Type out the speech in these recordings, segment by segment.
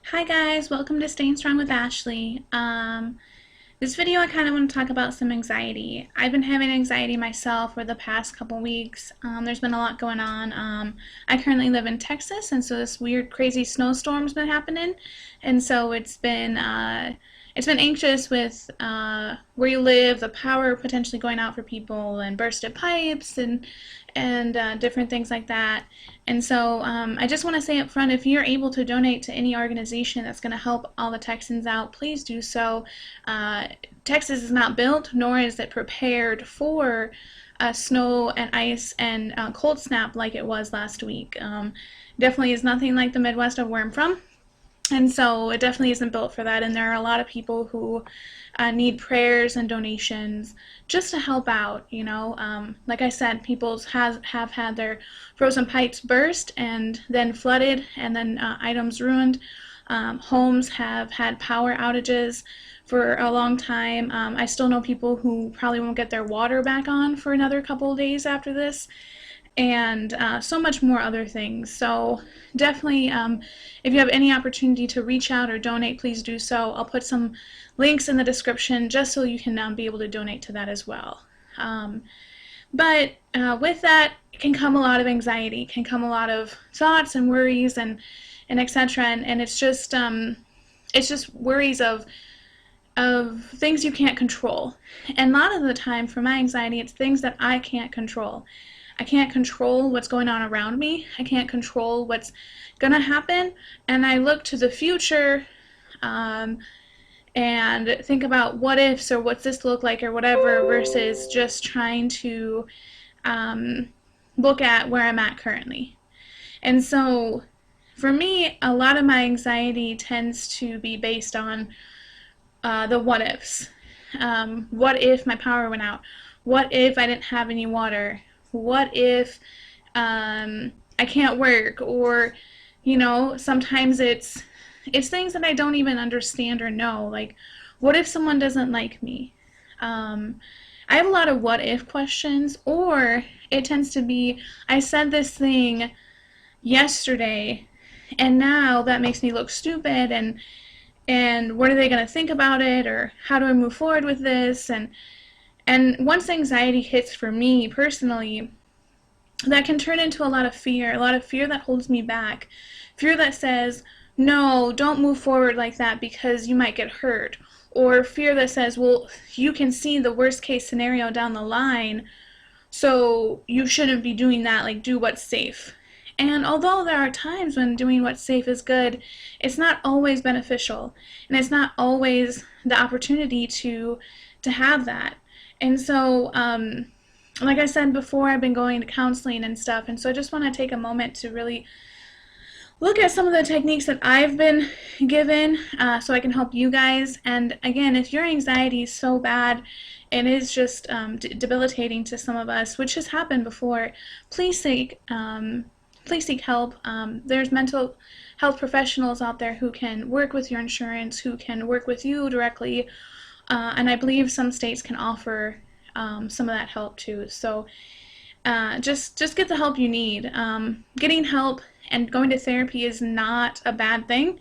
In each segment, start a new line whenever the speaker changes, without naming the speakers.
Hi guys, welcome to Staying Strong with Ashley. This video I kind of want to talk about some anxiety. I've been having anxiety myself for the past couple weeks. There's been a lot going on. I currently live in Texas, and so this weird, crazy snowstorm's been happening, and so it's been anxious with where you live, the power potentially going out for people, and bursted pipes, and different things like that. And so I just want to say up front, if you're able to donate to any organization that's going to help all the Texans out, please do so. Texas is not built, nor is it prepared for snow and ice and cold snap like it was last week. Definitely is nothing like the Midwest of where I'm from. And so it definitely isn't built for that. And there are a lot of people who need prayers and donations just to help out. Like I said, people have had their frozen pipes burst and then flooded, and then items ruined. Homes have had power outages for a long time. I still know people who probably won't get their water back on for another couple of days after this, and so much more other things. So definitely, if you have any opportunity to reach out or donate, please do so. I'll put some links in the description just so you can be able to donate to that as well. But with that can come a lot of anxiety, can come a lot of thoughts and worries and etc. And it's just worries of things you can't control. And a lot of the time for my anxiety, it's things that I can't control. I can't control what's going on around me. I can't control what's going to happen. And I look to the future and think about what ifs or what's this look like or whatever, versus just trying to look at where I'm at currently. And so for me, a lot of my anxiety tends to be based on the what ifs. What if my power went out? What if I didn't have any water? What if I can't work? Or, sometimes it's things that I don't even understand or know. Like, what if someone doesn't like me? I have a lot of what if questions, or it tends to be, I said this thing yesterday, and now that makes me look stupid, and what are they going to think about it, or how do I move forward with this? And once anxiety hits for me personally, that can turn into a lot of fear that holds me back. Fear that says, no, don't move forward like that because you might get hurt. Or fear that says, well, you can see the worst case scenario down the line, so you shouldn't be doing that, like do what's safe. And although there are times when doing what's safe is good, it's not always beneficial, and it's not always the opportunity to have that. And so, like I said before, I've been going to counseling and stuff, and so I just want to take a moment to really look at some of the techniques that I've been given so I can help you guys. And again, if your anxiety is so bad, it is just debilitating to some of us, which has happened before, please seek help. There's mental health professionals out there who can work with your insurance, who can work with you directly, and I believe some states can offer some of that help too. So just get the help you need. Getting help and going to therapy is not a bad thing.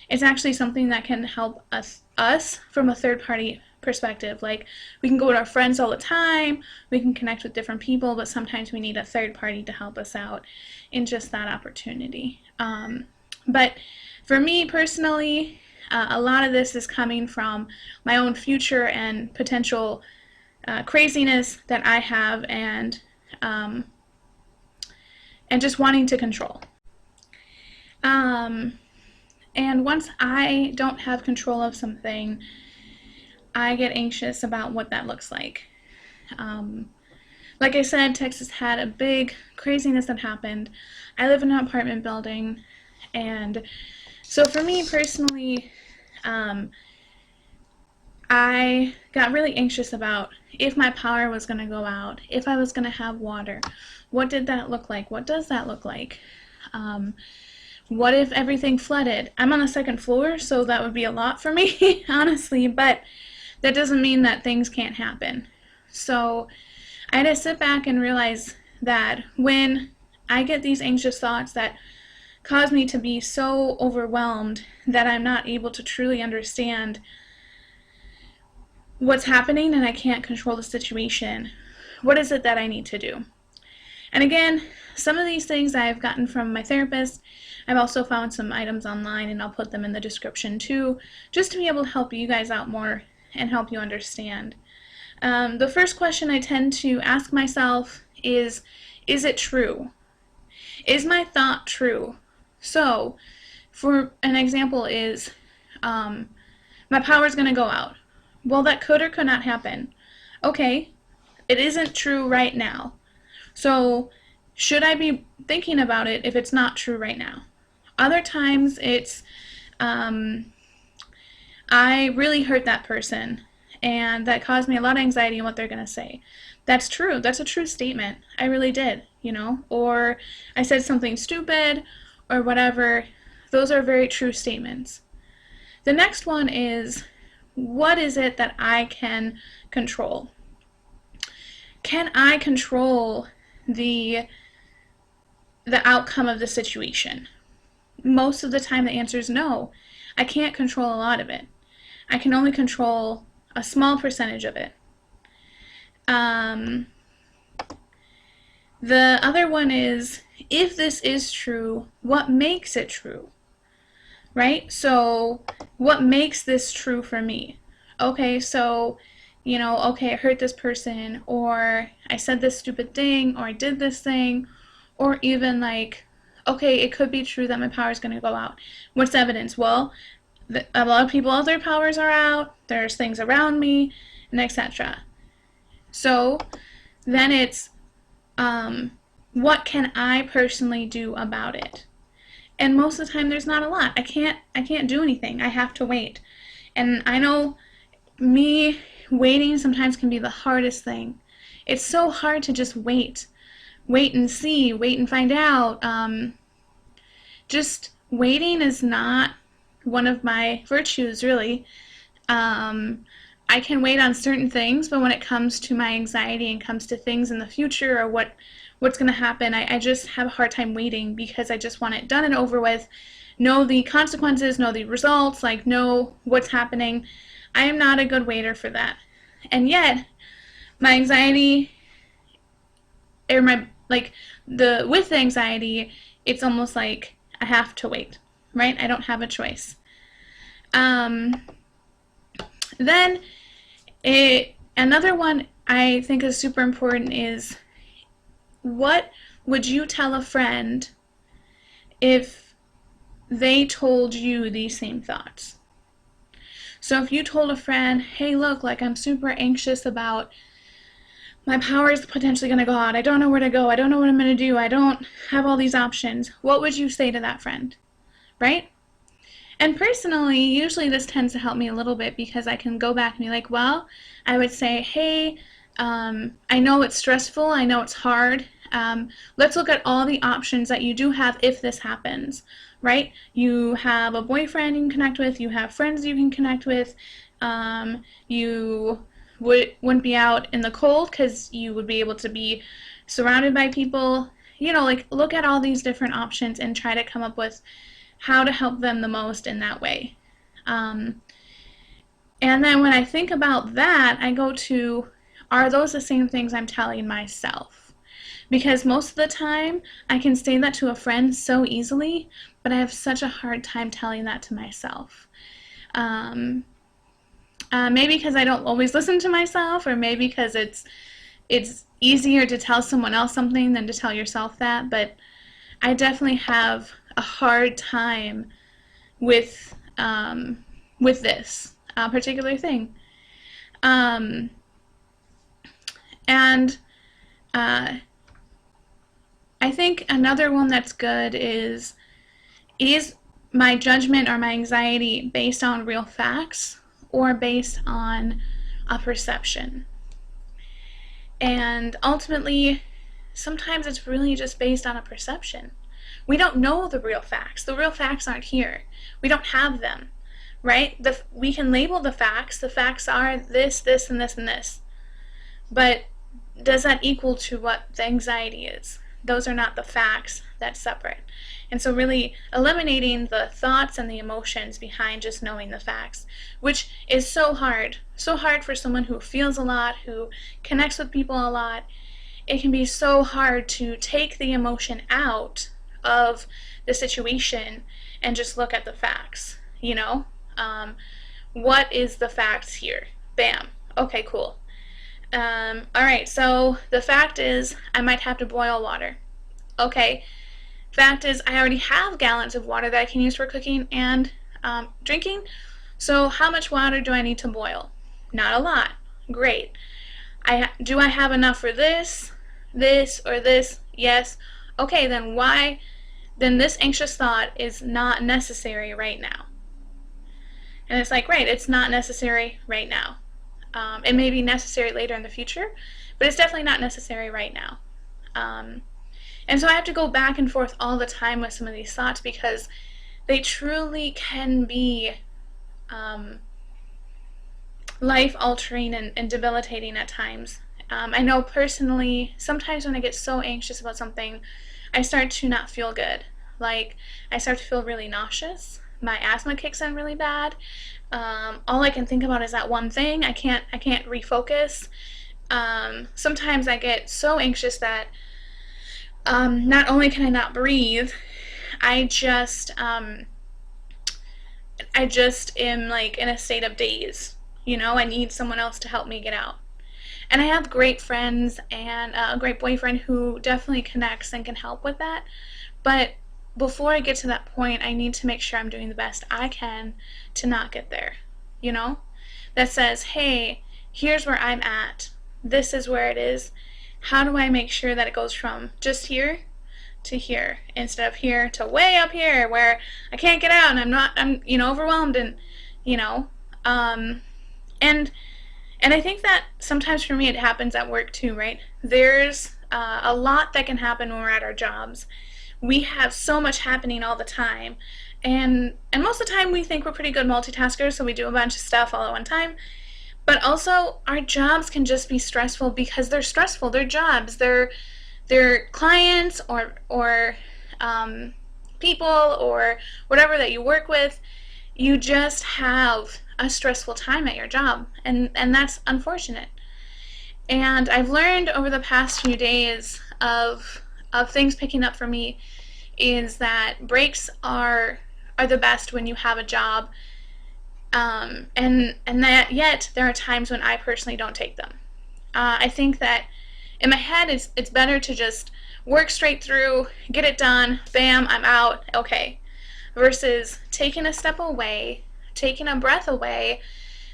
It's actually something that can help us from a third party perspective. Like, we can go to our friends all the time, we can connect with different people, but sometimes we need a third party to help us out in just that opportunity. But for me personally, a lot of this is coming from my own future and potential craziness that I have, and just wanting to control. And once I don't have control of something, I get anxious about what that looks like. Like I said, Texas had a big craziness that happened. I live in an apartment building, and so for me personally, I got really anxious about if my power was going to go out, if I was going to have water. What did that look like? What does that look like? What if everything flooded? I'm on the second floor, so that would be a lot for me, honestly, but that doesn't mean that things can't happen. So I had to sit back and realize that when I get these anxious thoughts that cause me to be so overwhelmed that I'm not able to truly understand what's happening and I can't control the situation. What is it that I need to do? And again, some of these things I've gotten from my therapist. I've also found some items online, and I'll put them in the description too, just to be able to help you guys out more and help you understand. The first question I tend to ask myself is it true? Is my thought true? So, for an example is, my power's going to go out. Well, that could or could not happen. Okay, it isn't true right now. So, should I be thinking about it if it's not true right now? Other times it's, I really hurt that person, and that caused me a lot of anxiety in what they're going to say. That's true. That's a true statement. I really did, or I said something stupid or whatever. Those are very true statements. The next one is, what is it that I can control? Can I control the outcome of the situation? Most of the time the answer is no. I can't control a lot of it. I can only control a small percentage of it. The other one is, if this is true, what makes it true? Right? So, what makes this true for me? Okay, so, okay, I hurt this person, or I said this stupid thing, or I did this thing, or even like, okay, it could be true that my power is going to go out. What's the evidence? Well, a lot of people, their powers are out, there's things around me, and etc. So, then it's, what can I personally do about it? And most of the time there's not a lot. I can't do anything. I have to wait. And I know me waiting sometimes can be the hardest thing. It's so hard to just wait and see, wait and find out. Just waiting is not one of my virtues, really. I can wait on certain things, but when it comes to my anxiety and comes to things in the future or what's going to happen, I just have a hard time waiting, because I just want it done and over with, know the consequences, know the results, like know what's happening. I am not a good waiter for that. And yet, my anxiety, or with the anxiety, it's almost like I have to wait, right? I don't have a choice. Then, another one I think is super important is, what would you tell a friend if they told you these same thoughts? So if you told a friend, hey, look, like, I'm super anxious about my power is potentially going to go out. I don't know where to go. I don't know what I'm going to do. I don't have all these options. What would you say to that friend? Right? And personally, usually this tends to help me a little bit, because I can go back and be like, well, I would say, hey, I know it's stressful. I know it's hard. Let's look at all the options that you do have if this happens, right? You have a boyfriend you can connect with. You have friends you can connect with. You wouldn't be out in the cold because you would be able to be surrounded by people. Like, look at all these different options and try to come up with how to help them the most in that way. And then when I think about that, I go to, are those the same things I'm telling myself? Because most of the time, I can say that to a friend so easily, but I have such a hard time telling that to myself. Maybe because I don't always listen to myself, or maybe because it's easier to tell someone else something than to tell yourself that, but I definitely have a hard time with this particular thing. And I think another one that's good is my judgment or my anxiety based on real facts or based on a perception? And ultimately, sometimes it's really just based on a perception. We don't know the real facts. The real facts aren't here. We don't have them, right? We can label the facts. The facts are this, this, and this, and this. But does that equal to what the anxiety is? Those are not the facts. That's separate. And so really eliminating the thoughts and the emotions behind just knowing the facts, which is so hard for someone who feels a lot, who connects with people a lot. It can be so hard to take the emotion out of the situation and just look at the facts, you know? What is the facts here? Bam. Okay, cool. Alright, so the fact is I might have to boil water. Okay. Fact is I already have gallons of water that I can use for cooking and drinking. So how much water do I need to boil? Not a lot. Great. Do I have enough for this, or this? Yes. Okay, then why? Then this anxious thought is not necessary right now. And it's like, right, it's not necessary right now. It may be necessary later in the future, but it's definitely not necessary right now. And so I have to go back and forth all the time with some of these thoughts because they truly can be life-altering and debilitating at times. I know personally, sometimes when I get so anxious about something, I start to not feel good. Like, I start to feel really nauseous. My asthma kicks in really bad. All I can think about is that one thing. I can't refocus. Sometimes I get so anxious that not only can I not breathe, I just am like in a state of daze. You know, I need someone else to help me get out. And I have great friends and a great boyfriend who definitely connects and can help with that. But before I get to that point, I need to make sure I'm doing the best I can to not get there. You know? That says, hey, here's where I'm at. This is where it is. How do I make sure that it goes from just here to here instead of here to way up here where I can't get out and I'm overwhelmed and and I think that sometimes for me it happens at work too, right? There's a lot that can happen when we're at our jobs. We have so much happening all the time, and most of the time we think we're pretty good multitaskers, so we do a bunch of stuff all at one time. But also our jobs can just be stressful because they're stressful. They're jobs. They're clients or people or whatever that you work with. You just have a stressful time at your job, and that's unfortunate. And I've learned over the past few days of things picking up for me is that breaks are the best when you have a job, and that yet there are times when I personally don't take them. I think that in my head it's better to just work straight through, get it done, bam, I'm out, okay, versus taking a step away, taking a breath away.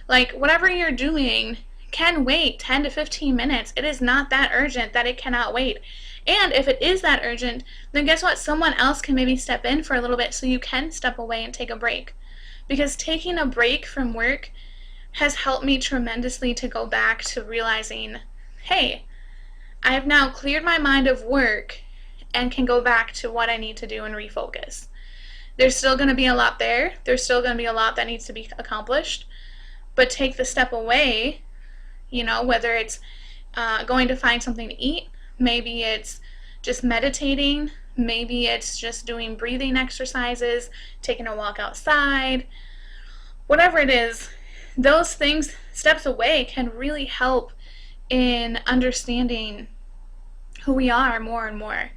Like, whatever you're doing can wait 10 to 15 minutes. It is not that urgent that it cannot wait. And if it is that urgent, then guess what? Someone else can maybe step in for a little bit so you can step away and take a break. Because taking a break from work has helped me tremendously to go back to realizing, hey, I have now cleared my mind of work and can go back to what I need to do and refocus. There's still going to be a lot there. There's still going to be a lot that needs to be accomplished. But take the step away, whether it's going to find something to eat, maybe it's just meditating, maybe it's just doing breathing exercises, taking a walk outside, whatever it is, those things, steps away, can really help in understanding who we are more and more.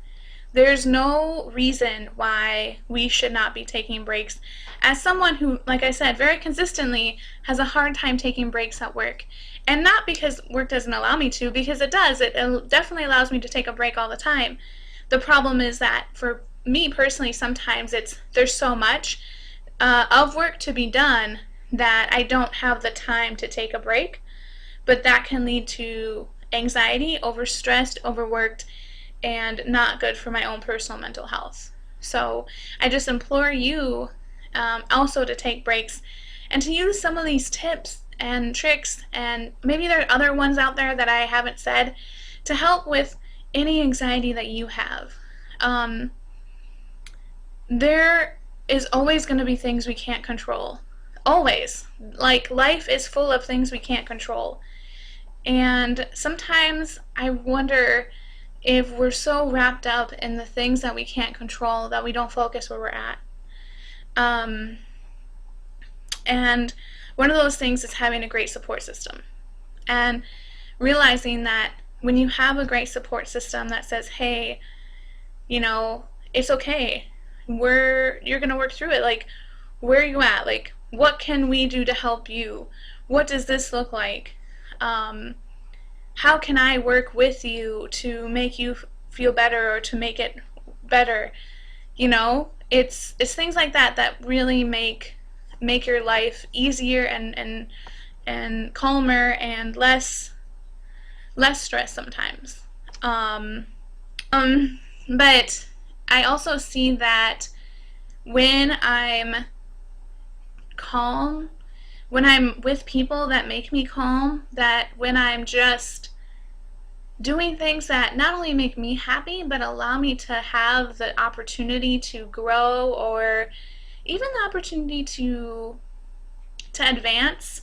There's no reason why we should not be taking breaks. As someone who, like I said, very consistently has a hard time taking breaks at work. And not because work doesn't allow me to, because it does. It definitely allows me to take a break all the time. The problem is that for me personally, sometimes there's so much of work to be done that I don't have the time to take a break. But that can lead to anxiety, overstressed, overworked, and not good for my own personal mental health. So I just implore you also to take breaks and to use some of these tips and tricks, and maybe there are other ones out there that I haven't said, to help with any anxiety that you have. There is always going to be things we can't control. Always. Like, life is full of things we can't control. And sometimes I wonder if we're so wrapped up in the things that we can't control that we don't focus where we're at. Um, and one of those things is having a great support system. And realizing that when you have a great support system that says, hey, it's okay. You're gonna work through it. Like, where are you at? Like, what can we do to help you? What does this look like? How can I work with you to make you feel better or to make it better? It's things like that that really make your life easier and calmer and less stress sometimes. But I also see that when I'm calm, when I'm with people that make me calm, that when I'm just doing things that not only make me happy but allow me to have the opportunity to grow, or even the opportunity to advance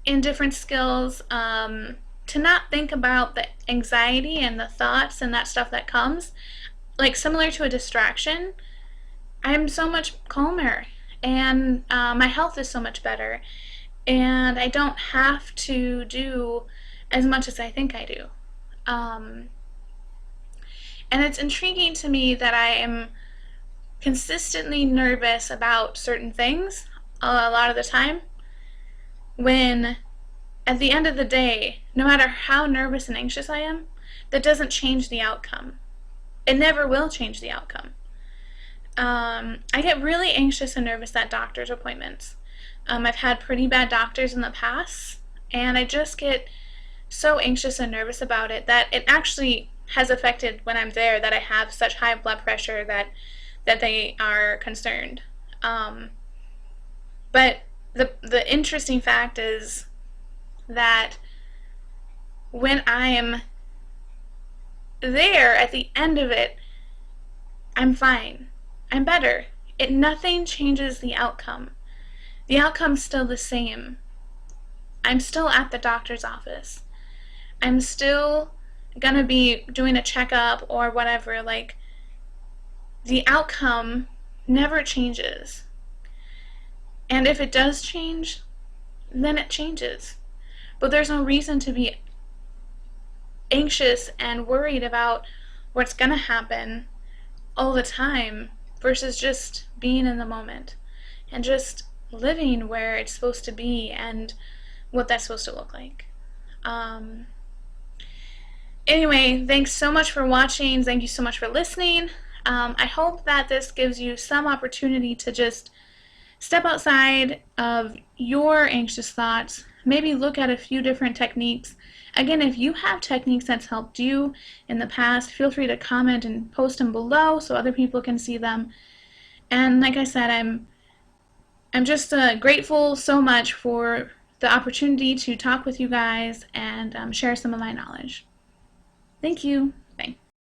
in different skills, to not think about the anxiety and the thoughts and that stuff that comes, like similar to a distraction, I'm so much calmer, and my health is so much better, and I don't have to do as much as I think I do. Um, and it's intriguing to me that I am consistently nervous about certain things a lot of the time, when at the end of the day, no matter how nervous and anxious I am, that doesn't change the outcome. It never will change the outcome. I get really anxious and nervous at doctor's appointments. I've had pretty bad doctors in the past, and I just get so anxious and nervous about it that it actually has affected when I'm there, that I have such high blood pressure that they are concerned. But the interesting fact is that when I'm there at the end of it, I'm fine. I'm better. Nothing changes the outcome. The outcome's still the same. I'm still at the doctor's office. I'm still gonna be doing a checkup or whatever. Like, the outcome never changes. And if it does change, then it changes. But there's no reason to be anxious and worried about what's gonna happen all the time versus just being in the moment and just living where it's supposed to be and what that's supposed to look like. Anyway, thanks so much for watching. Thank you so much for listening. I hope that this gives you some opportunity to just step outside of your anxious thoughts, maybe look at a few different techniques. Again, if you have techniques that's helped you in the past, feel free to comment and post them below so other people can see them. And like I said, I'm just grateful so much for the opportunity to talk with you guys and share some of my knowledge. Thank you.